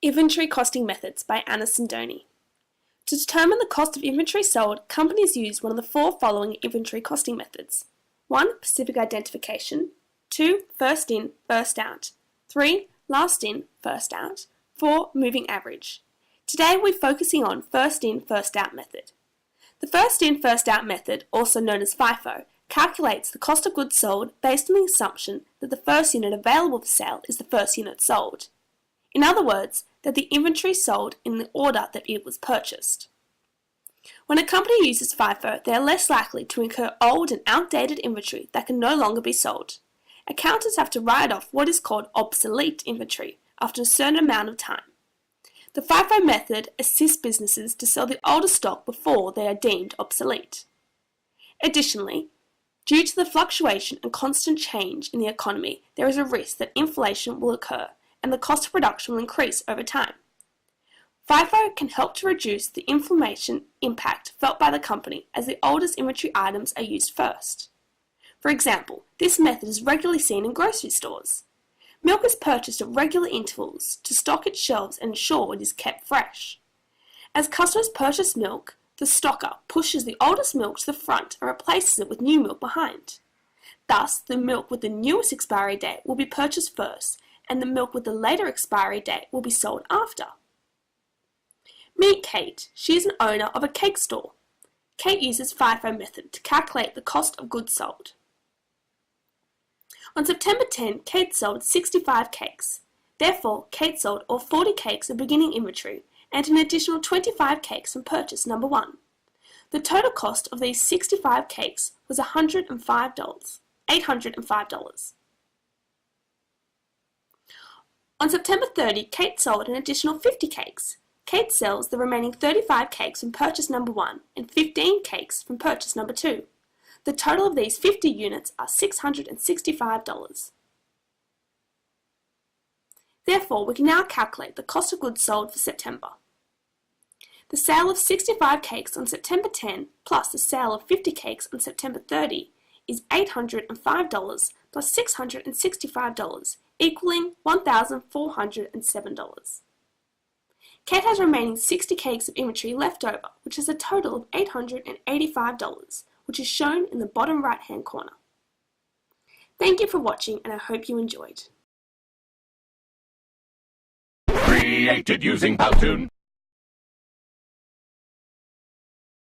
Inventory Costing Methods by Anna Sindoni. To determine the cost of inventory sold, companies use one of the four following inventory costing methods. 1. Specific identification. 2. First in, first out. 3. Last in, first out. 4. Moving average. Today we're focusing on first in, first out method. The first in, first out method, also known as FIFO, calculates the cost of goods sold based on the assumption that the first unit available for sale is the first unit sold. In other words, that the inventory sold in the order that it was purchased. When a company uses FIFO, they are less likely to incur old and outdated inventory that can no longer be sold. Accountants have to write off what is called obsolete inventory after a certain amount of time. The FIFO method assists businesses to sell the older stock before they are deemed obsolete. Additionally, due to the fluctuation and constant change in the economy, there is a risk that inflation will occur and the cost of production will increase over time. FIFO can help to reduce the inflation impact felt by the company as the oldest inventory items are used first. For example, this method is regularly seen in grocery stores. Milk is purchased at regular intervals to stock its shelves and ensure it is kept fresh. As customers purchase milk, the stocker pushes the oldest milk to the front and replaces it with new milk behind. Thus, the milk with the newest expiry date will be purchased first, and the milk with the later expiry date will be sold after. Meet Kate. She is an owner of a cake store. Kate uses FIFO method to calculate the cost of goods sold. On September 10, Kate sold 65 cakes. Therefore, Kate sold all 40 cakes of beginning inventory and an additional 25 cakes from purchase number 1. The total cost of these 65 cakes was $805. On September 30, Kate sold an additional 50 cakes. Kate sells the remaining 35 cakes from purchase number 1 and 15 cakes from purchase number 2. The total of these 50 units are $665. Therefore, we can now calculate the cost of goods sold for September. The sale of 65 cakes on September 10 plus the sale of 50 cakes on September 30 is $805 plus $665, equaling $1,407. Kate has remaining 60 cakes of inventory left over, which is a total of $885, which is shown in the bottom right-hand corner. Thank you for watching, and I hope you enjoyed. Created using Powtoon.